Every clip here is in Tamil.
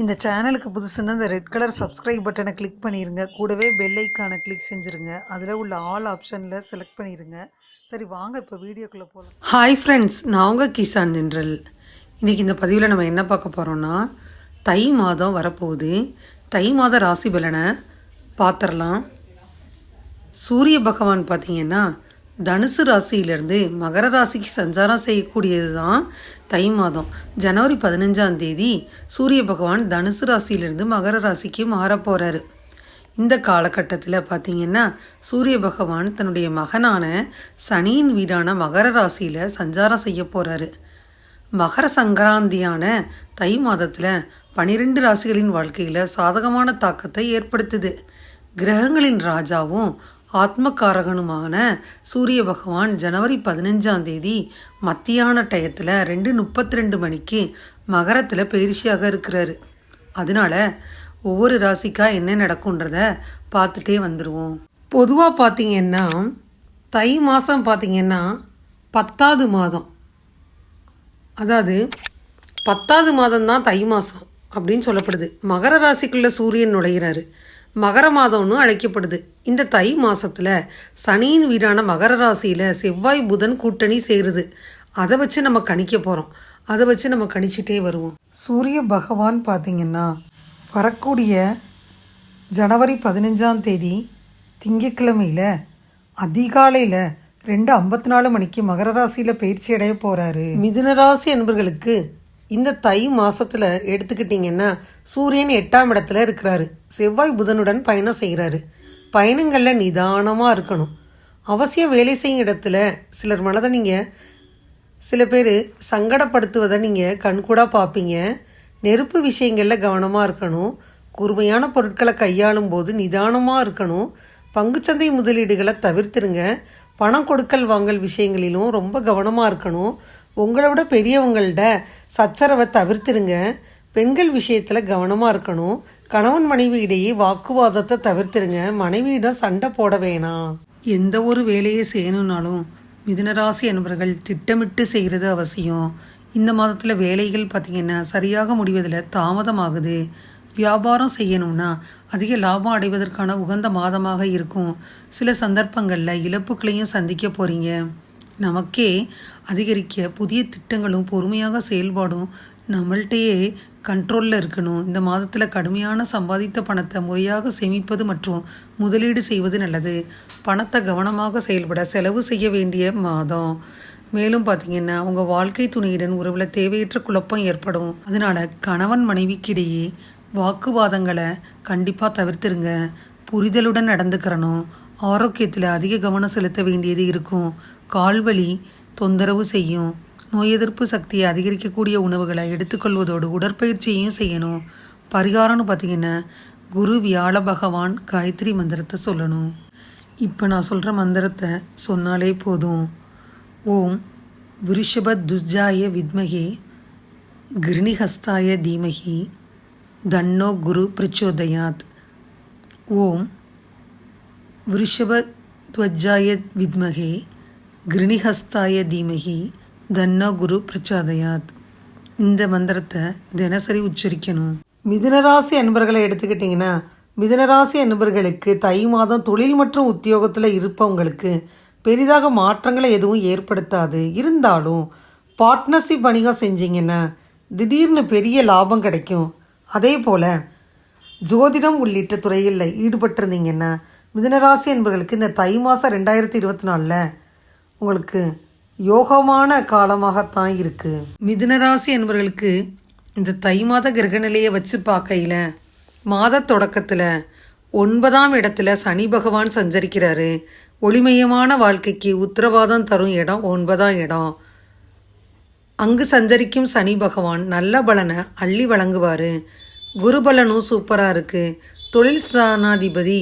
இந்த சேனலுக்கு புதுசுன்னா இந்த ரெட் கலர் சப்ஸ்கிரைப் பட்டனை கிளிக் பண்ணிடுங்க. கூடவே பெல் ஐக்கானை கிளிக் செஞ்சுருங்க. அதில் உள்ள ஆல் ஆப்ஷனில் செலக்ட் பண்ணிடுங்க. சரி வாங்க இப்போ வீடியோக்குள்ளே போகலாம். ஹாய் ஃப்ரெண்ட்ஸ், நான் உங்கள் கிசான் ஜென்ரல். இன்றைக்கி இந்த பதிவில் நம்ம என்ன பார்க்க போகிறோன்னா, தை மாதம் வரப்போகுது. தை மாத ராசி பலனை பார்த்துடலாம். சூரிய பகவான் பார்த்திங்கன்னா தனுசு ராசியிலேருந்து மகர ராசிக்கு சஞ்சாரம் செய்யக்கூடியது தான் தை மாதம். ஜனவரி 15 சூரிய பகவான் தனுசு ராசியிலேருந்து மகர ராசிக்கு மாற போகிறாரு. இந்த காலகட்டத்தில் பார்த்திங்கன்னா சூரிய பகவான் தன்னுடைய மகனான சனியின் வீடான மகர ராசியில் சஞ்சாரம் செய்ய போகிறாரு. மகர சங்கராந்தியான தை மாதத்தில் 12 ராசிகளின் வாழ்க்கையில் சாதகமான தாக்கத்தை ஏற்படுத்துது. கிரகங்களின் ராஜாவும் ஆத்மகாரகனுமான சூரிய பகவான் ஜனவரி 15 மத்தியான டயத்தில் 2:32 மணிக்கு மகரத்தில் பயிற்சியாக இருக்கிறாரு. அதனால ஒவ்வொரு ராசிக்கா என்ன நடக்கும்ன்றத பார்த்துட்டே வந்துடுவோம். பொதுவாக பார்த்திங்கன்னா தை மாதம் பார்த்திங்கன்னா 10வது மாதம், அதாவது 10வது மாதம்தான் தை மாதம் அப்படின்னு சொல்லப்படுது. மகர ராசிக்குள்ளே சூரியன் நுழைகிறாரு. மகர மாதம்னு அழைக்கப்படுது. இந்த தை மாதத்தில் சனியின் வீடான மகர ராசியில் செவ்வாய் புதன் கூட்டணி சேருது. அதை வச்சு நம்ம கணிக்க போகிறோம். அதை வச்சு நம்ம கணிச்சிட்டே வருவோம். சூரிய பகவான் பார்த்திங்கன்னா வரக்கூடிய ஜனவரி 15 திங்கட்கிழமையில் அதிகாலையில் 2:54 மணிக்கு மகர ராசியில் பயிற்சி அடைய போகிறாரு. மிதுன ராசி என்பவர்களுக்கு இந்த தை மாதத்தில் எடுத்துக்கிட்டிங்கன்னா சூரியன் 8ஆம் இடத்துல இருக்கிறாரு. செவ்வாய் புதனுடன் பயணம் செய்கிறாரு. பயணங்களில் நிதானமாக இருக்கணும். அவசியம் வேலை செய்யும் இடத்துல சிலர் மனதை நீங்கள் சில பேர் சங்கடப்படுத்துவதை நீங்கள் கண்கூடாக பார்ப்பீங்க. நெருப்பு விஷயங்களில் கவனமாக இருக்கணும். கூர்மையான பொருட்களை கையாளும் போது நிதானமாக இருக்கணும். பங்குச்சந்தை முதலீடுகளை தவிர்த்துருங்க. பணம் கொடுக்கல் வாங்கல் விஷயங்களிலும் ரொம்ப கவனமாக இருக்கணும். உங்களை விட பெரியவங்கள்ட சச்சரவை தவிர்த்துருங்க. பெண்கள் விஷயத்தில் கவனமாக இருக்கணும். கணவன் மனைவி இடையே வாக்குவாதத்தை தவிர்த்துருங்க. மனைவியிடம் சண்டை போட வேணாம். எந்த ஒரு வேலையை செய்யணுன்னாலும் மிதுனராசி என்பவர்கள் திட்டமிட்டு செய்கிறது அவசியம். இந்த மாதத்தில் வேலைகள் பார்த்திங்கன்னா சரியாக முடிவதில் தாமதமாகுது. வியாபாரம் செய்யணும்னா அதிக லாபம் அடைவதற்கான உகந்த மாதமாக இருக்கும். சில சந்தர்ப்பங்களில் இழப்புகளையும் சந்திக்க போகிறீங்க. நமக்கே அதிகரிக்க புதிய திட்டங்களும் பொறுமையாக செயல்பாடும் நம்மள்கிட்டயே கண்ட்ரோலில் இருக்கணும். இந்த மாதத்தில் கடுமையான சம்பாதித்த பணத்தை முறையாக சேமிப்பது மற்றும் முதலீடு செய்வது நல்லது. பணத்தை கவனமாக செயல்பட செலவு செய்ய வேண்டிய மாதம். மேலும் பார்த்திங்கன்னா உங்கள் வாழ்க்கை துணையுடன் உறவில் தேவையற்ற குழப்பம் ஏற்படும். அதனால் கணவன் மனைவிக்கிடையே வாக்குவாதங்களை கண்டிப்பாக தவிர்த்துருங்க. புரிதலுடன் நடந்துக்கிறணும். ஆரோக்கியத்தில் அதிக கவனம் செலுத்த வேண்டியது இருக்கும். கால்வலி தொந்தரவு செய்யும். நோய் எதிர்ப்பு சக்தியை அதிகரிக்கக்கூடிய உணவுகளை எடுத்துக்கொள்வதோடு உடற்பயிற்சியையும் செய்யணும். பரிகாரம்னு பார்த்திங்கன்னா குரு வியாழ பகவான் காயத்ரி மந்திரத்தை சொல்லணும். இப்போ நான் சொல்கிற மந்திரத்தை சொன்னாலே போதும். ஓம் விருஷபத்வஜாய வித்மகே கிருணிஹஸ்தாய தீமகி தன்னோ குரு பிரச்சோதயாத். ஓம் விருஷபத்வஜாய வித்மகே கிருணிஹஸ்தாய தீமகி தன்னோ குரு பிரச்சோதயாத். இந்த மந்திரத்தை தினசரி உச்சரிக்கணும். மிதுனராசி அன்பர்களை எடுத்துக்கிட்டிங்கன்னா மிதுனராசி அன்பர்களுக்கு தை மாதம் தொழில் மற்றும் உத்தியோகத்தில் இருப்பவங்களுக்கு பெரிதாக மாற்றங்களை எதுவும் ஏற்படுத்தாது. இருந்தாலும் பார்ட்னர்ஷிப் வணிகம் செஞ்சிங்கன்னா திடீர்னு பெரிய லாபம் கிடைக்கும். அதே போல் ஜோதிடம் உள்ளிட்ட துறையில் ஈடுபட்டிருந்தீங்கன்னா மிதுனராசி என்பவர்களுக்கு இந்த தை மாதம் 2024 உங்களுக்கு யோகமான காலமாகத்தான் இருக்குது. மிதுனராசி என்பவர்களுக்கு இந்த தை மாத கிரகநிலையை வச்சு பார்க்கையில் மாத தொடக்கத்தில் 9ஆம் இடத்துல சனி பகவான் சஞ்சரிக்கிறாரு. ஒளிமயமான வாழ்க்கைக்கு உத்தரவாதம் தரும் இடம் 9ஆம் இடம். அங்கு சஞ்சரிக்கும் சனி பகவான் நல்ல பலனை அள்ளி வழங்குவார். குரு பலனும் சூப்பராக இருக்குது. தொழில் ஸ்தானாதிபதி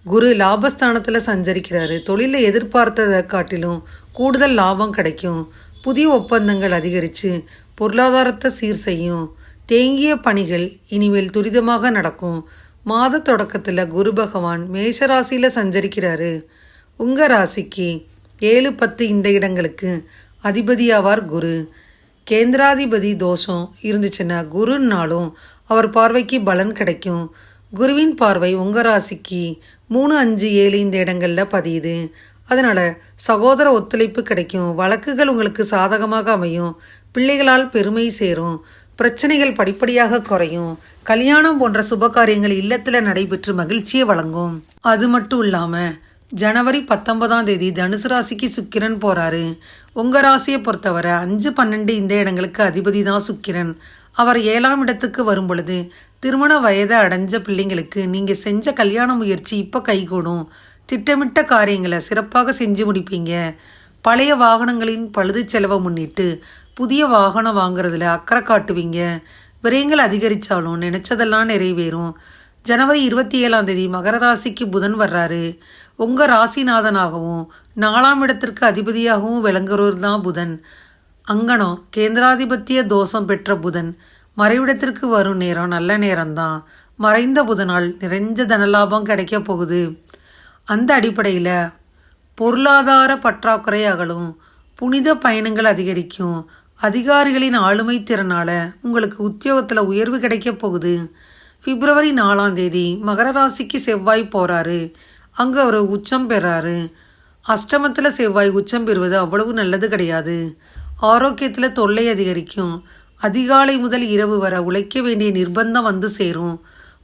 குரு லாபஸ்தானத்தில் சஞ்சரிக்கிறாரு. தொழிலில் எதிர்பார்த்ததை காட்டிலும் கூடுதல் லாபம் கிடைக்கும். புதிய ஒப்பந்தங்கள் அதிகரித்து பொருளாதாரத்தை சீர் செய்யும். தேங்கிய பணிகள் இனிமேல் துரிதமாக நடக்கும். மாத தொடக்கத்தில் குரு பகவான் மேஷராசியில் சஞ்சரிக்கிறாரு. உங்கள் ராசிக்கு 7, 10 இந்த இடங்களுக்கு அதிபதியாவார் குரு. கேந்திராதிபதி தோஷம் இருந்துச்சுன்னா குருனாலும் அவர் பார்வைக்கு பலன் கிடைக்கும். குருவின் பார்வை உங்கள் ராசிக்கு 3, 5, 7 இந்த இடங்களில் பதியுது. அதனால் சகோதர ஒத்துழைப்பு கிடைக்கும். வழக்குகள் உங்களுக்கு சாதகமாக அமையும். பிள்ளைகளால் பெருமை சேரும். பிரச்சனைகள் படிப்படியாக குறையும். கல்யாணம் போன்ற சுபகாரியங்கள் இல்லத்தில் நடைபெற்று மகிழ்ச்சியை வழங்கும். அது மட்டும் இல்லாமல் ஜனவரி 19ஆம் தேதி தனுசு ராசிக்கு சுக்கிரன் போகிறாரு. உங்கள் ராசியை பொறுத்தவரை 5, 12 இந்த இடங்களுக்கு அதிபதி தான் சுக்கிரன். அவர் 7ஆம் இடத்துக்கு வரும் பொழுது திருமண வயதை அடைஞ்ச பிள்ளைங்களுக்கு நீங்கள் செஞ்ச கல்யாண முயற்சி இப்போ கைகூடும். திட்டமிட்ட காரியங்களை சிறப்பாக செஞ்சு முடிப்பீங்க. பழைய வாகனங்களின் பழுது செலவை முன்னிட்டு புதிய வாகனம் வாங்குறதுல அக்கறை காட்டுவீங்க. விரயங்கள் அதிகரித்தாலும் நினச்சதெல்லாம் நிறைவேறும். ஜனவரி 27ஆம் தேதி மகர ராசிக்கு புதன் வர்றாரு. உங்கள் ராசிநாதனாகவும் 4ஆம் இடத்திற்கு அதிபதியாகவும் விளங்குறவர் தான் புதன். அங்கனம் கேந்திராதிபத்திய தோஷம் பெற்ற புதன் மறைவிடத்திற்கு வரும் நேரம் நல்ல நேரம்தான். மறைந்த புதனால் நிறைஞ்ச தனலாபம் கிடைக்க போகுது. அந்த அடிப்படையில் பொருளாதார பற்றாக்குறை அகலும். புனித பயணங்கள் அதிகரிக்கும். அதிகாரிகளின் ஆளுமை திறனால் உங்களுக்கு உத்தியோகத்தில் உயர்வு கிடைக்க போகுது. பிப்ரவரி 4ஆம் தேதி மகர ராசிக்கு செவ்வாய் போகிறாரு. அங்கே அவர் உச்சம் பெறாரு. அஷ்டமத்தில் செவ்வாய் உச்சம் பெறுவது அவ்வளவு நல்லது கிடையாது. ஆரோக்கியத்தில் தொல்லை அதிகரிக்கும். அதிகாலை முதல் இரவு வரை உழைக்க வேண்டிய நிர்பந்தம் வந்து சேரும்.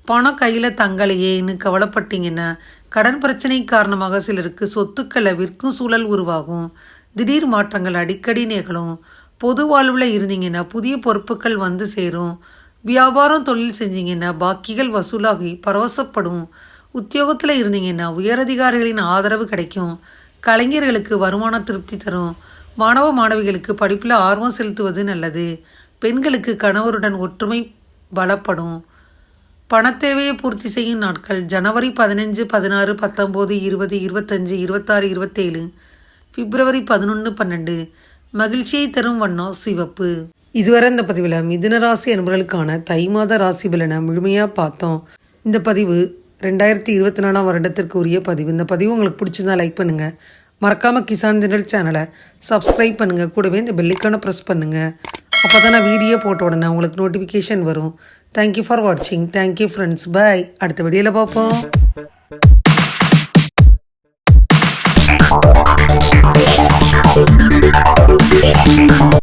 பணம் கையில் தங்களையேன்னு கவலைப்பட்டீங்கன்னா கடன் பிரச்சனை காரணமாக சிலருக்கு சொத்துக்களை விற்கும் சூழல் உருவாகும். திடீர் மாற்றங்கள் அடிக்கடி நிகழும். பொது வாழ்வில் இருந்தீங்கன்னா புதிய பொறுப்புகள் வந்து சேரும். வியாபாரம் தொழில் செஞ்சீங்கன்னா பாக்கிகள் வசூலாகி பரவசப்படும். உத்தியோகத்தில் இருந்தீங்கன்னா உயரதிகாரிகளின் ஆதரவு கிடைக்கும். கலைஞர்களுக்கு வருமான திருப்தி தரும். மாணவ மாணவிகளுக்கு படிப்பில் ஆர்வம் செலுத்துவது நல்லது. பெண்களுக்கு கணவருடன் ஒற்றுமை பலப்படும். பணத்தேவையை பூர்த்தி செய்யும் நாட்கள் ஜனவரி 15, 16, 19, 20, 25, 26, 27, பிப்ரவரி 11, 12. மகிழ்ச்சியை தரும் வண்ணம் சிவப்பு. இதுவரை இந்த பதிவில் மிதுன ராசி அன்பர்களுக்கான தை மாத ராசி பலனை முழுமையாக பார்த்தோம். இந்த பதிவு 2024 வருடத்திற்கு உரிய பதிவு. இந்த பதிவு உங்களுக்கு பிடிச்சிருந்தா லைக் பண்ணுங்கள். மறக்காமல் கிசான் ஜெனரல் சேனலை சப்ஸ்கிரைப் பண்ணுங்கள். கூடவே இந்த பெல்லைக்கான ப்ரெஸ் பண்ணுங்கள். அப்போ தான் நான் வீடியோ போட்ட உடனே உங்களுக்கு நோட்டிஃபிகேஷன் வரும். தேங்க்யூ ஃபார் வாட்சிங். Thank you friends. பாய். அடுத்த வீடியோவில் பார்ப்போம்.